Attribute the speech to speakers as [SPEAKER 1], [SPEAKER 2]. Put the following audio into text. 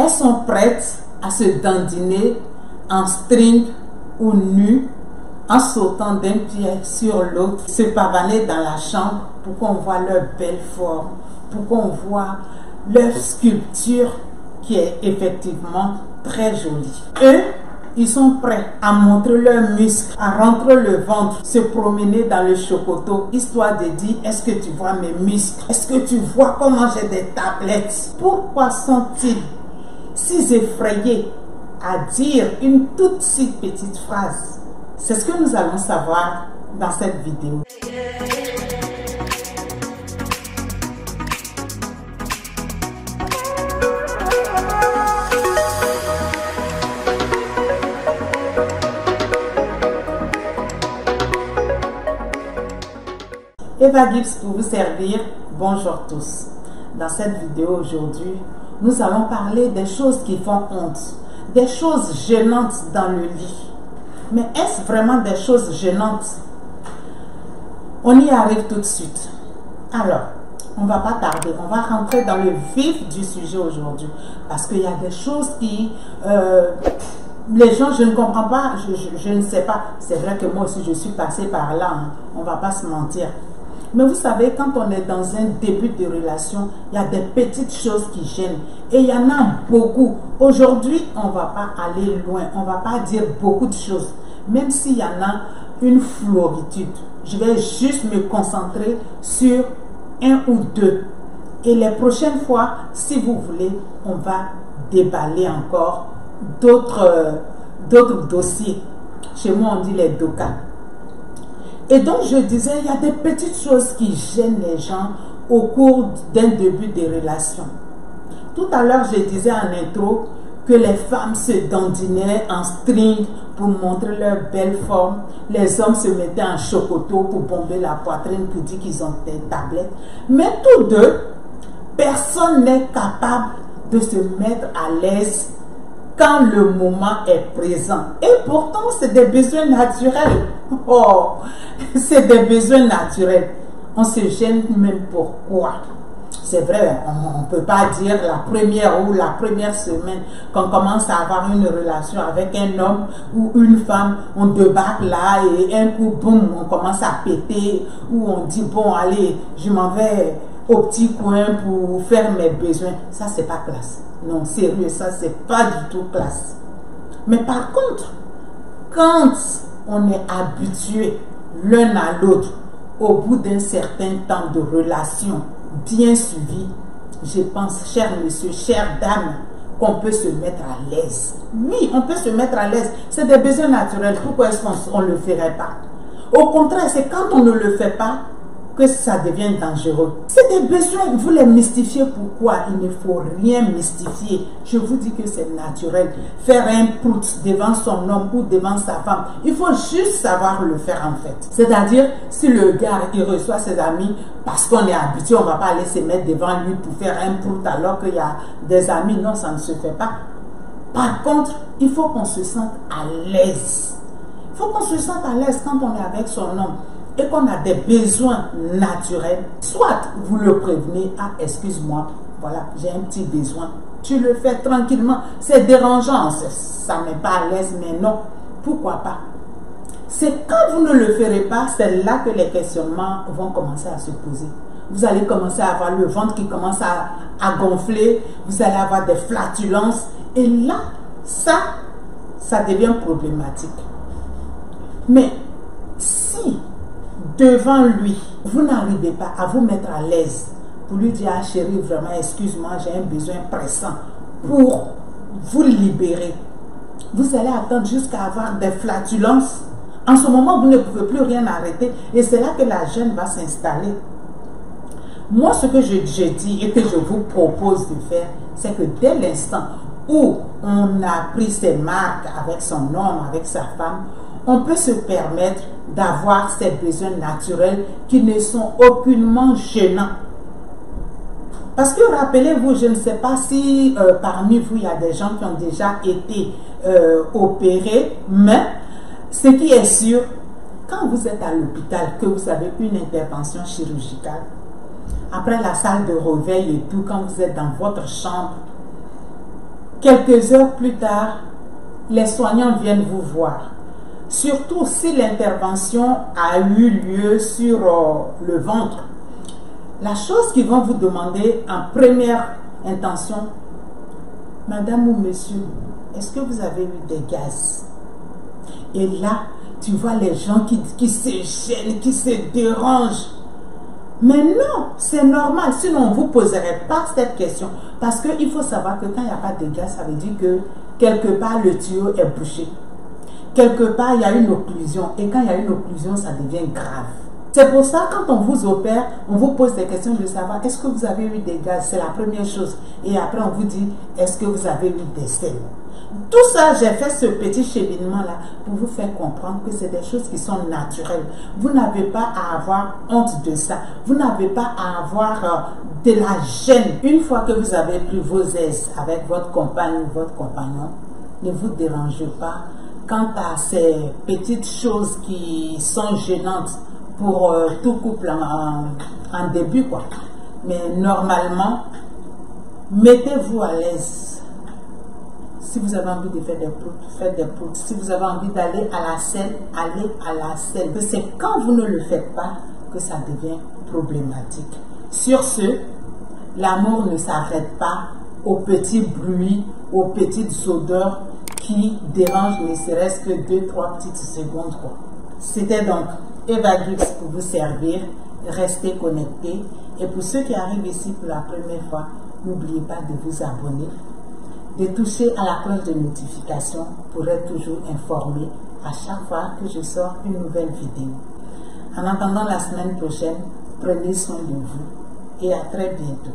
[SPEAKER 1] Elles sont prêtes à se dandiner en string ou nu, en sautant d'un pied sur l'autre, se pavaner dans la chambre pour qu'on voit leur belle forme, pour qu'on voit leur sculpture qui est effectivement très jolie. Eux, ils sont prêts à montrer leurs muscles, à rentrer le ventre, se promener dans le chocoto, histoire de dire, est-ce que tu vois mes muscles? Est-ce que tu vois comment j'ai des tablettes? Pourquoi sont-ils si effrayés à dire une toute si petite phrase? C'est ce que nous allons savoir dans cette vidéo. Eva Gibbs pour vous servir. Bonjour tous. Dans cette vidéo aujourd'hui, nous allons parler des choses qui font honte, des choses gênantes dans le lit. Mais est-ce vraiment des choses gênantes? On y arrive tout de suite. Alors, on ne va pas tarder, on va rentrer dans le vif du sujet aujourd'hui. Parce qu'il y a des choses qui... les gens, je ne comprends pas, je ne sais pas. C'est vrai que moi aussi, je suis passée par là, hein. On ne va pas se mentir. Mais vous savez, quand on est dans un début de relation, il y a des petites choses qui gênent. Et il y en a beaucoup. Aujourd'hui, on ne va pas aller loin. On ne va pas dire beaucoup de choses. Même s'il y en a une floritude. Je vais juste me concentrer sur un ou deux. Et les prochaines fois, si vous voulez, on va déballer encore d'autres dossiers. Chez moi, on dit les dokas. Et donc, je disais, il y a des petites choses qui gênent les gens au cours d'un début de relation. Tout à l'heure, je disais en intro que les femmes se dandinaient en string pour montrer leur belle forme. Les hommes se mettaient en chocoto pour bomber la poitrine pour dire qu'ils ont des tablettes. Mais tous deux, personne n'est capable de se mettre à l'aise quand le moment est présent. Et pourtant, c'est des besoins naturels. Oh, c'est des besoins naturels. On se gêne même pourquoi. C'est vrai, on ne peut pas dire la première ou la première semaine qu'on commence à avoir une relation avec un homme ou une femme, on débarque là et un coup, boum, on commence à péter, ou on dit, bon, allez, je m'en vais au petit coin pour faire mes besoins. Ça, c'est pas classe. Non, sérieux, ça, c'est pas du tout classe. Mais par contre, quand on est habitué l'un à l'autre, au bout d'un certain temps de relation bien suivi, je pense, cher monsieur, chère dame, qu'on peut se mettre à l'aise. Oui, on peut se mettre à l'aise. C'est des besoins naturels. Pourquoi est-ce qu'on ne le ferait pas? Au contraire, c'est quand on ne le fait pas que ça devient dangereux. C'est des besoins, vous les mystifiez. Pourquoi? Il ne faut rien mystifier. Je vous dis que c'est naturel. Faire un prout devant son homme ou devant sa femme, il faut juste savoir le faire en fait. C'est-à-dire, si le gars, il reçoit ses amis, parce qu'on est habitué, on ne va pas aller se mettre devant lui pour faire un prout alors qu'il y a des amis. Non, ça ne se fait pas. Par contre, il faut qu'on se sente à l'aise. Il faut qu'on se sente à l'aise quand on est avec son homme et qu'on a des besoins naturels. Soit vous le prévenez, ah excuse-moi, voilà, j'ai un petit besoin. Tu le fais tranquillement. C'est dérangeant, ça ne met pas à l'aise, mais non. Pourquoi pas? C'est quand vous ne le ferez pas, c'est là que les questionnements vont commencer à se poser. Vous allez commencer à avoir le ventre qui commence à gonfler, vous allez avoir des flatulences, et là, ça devient problématique. Mais si devant lui, vous n'arrivez pas à vous mettre à l'aise pour lui dire, ah chérie, vraiment, excuse-moi, j'ai un besoin pressant, pour vous libérer, vous allez attendre jusqu'à avoir des flatulences. En ce moment, vous ne pouvez plus rien arrêter et c'est là que la gêne va s'installer. Moi, ce que je dis et que je vous propose de faire, c'est que dès l'instant où on a pris ses marques avec son homme, avec sa femme, on peut se permettre d'avoir ces besoins naturels qui ne sont aucunement gênants. Parce que rappelez-vous, je ne sais pas si parmi vous, il y a des gens qui ont déjà été opérés, mais ce qui est sûr, quand vous êtes à l'hôpital, que vous avez une intervention chirurgicale, après la salle de réveil et tout, quand vous êtes dans votre chambre, quelques heures plus tard, les soignants viennent vous voir. Surtout si l'intervention a eu lieu sur le ventre. La chose qu'ils vont vous demander en première intention, madame ou monsieur, est-ce que vous avez eu des gaz? Et là, tu vois les gens qui se gênent, qui se dérangent. Mais non, c'est normal, sinon on ne vous poserait pas cette question. Parce qu'il faut savoir que quand il n'y a pas de gaz, ça veut dire que quelque part le tuyau est bouché. Quelque part, il y a une occlusion. Et quand il y a une occlusion, ça devient grave. C'est pour ça, quand on vous opère, on vous pose des questions de savoir est-ce que vous avez eu des gaz? C'est la première chose. Et après, on vous dit est-ce que vous avez eu des selles? Tout ça, j'ai fait ce petit cheminement-là pour vous faire comprendre que c'est des choses qui sont naturelles. Vous n'avez pas à avoir honte de ça. Vous n'avez pas à avoir de la gêne. Une fois que vous avez pris vos aises avec votre compagne ou votre compagnon, ne vous dérangez pas quant à ces petites choses qui sont gênantes pour tout couple en début, quoi. Mais normalement, mettez-vous à l'aise. Si vous avez envie de faire des proutes, faites des proutes. Si vous avez envie d'aller à la selle, allez à la selle. C'est quand vous ne le faites pas que ça devient problématique. Sur ce, l'amour ne s'arrête pas aux petits bruits, aux petites odeurs qui dérangent ne serait-ce que 2-3 petites secondes. C'était donc Eva Grix pour vous servir. Restez connectés. Et pour ceux qui arrivent ici pour la première fois, n'oubliez pas de vous abonner, de toucher à la cloche de notification pour être toujours informé à chaque fois que je sors une nouvelle vidéo. En attendant la semaine prochaine, prenez soin de vous et à très bientôt.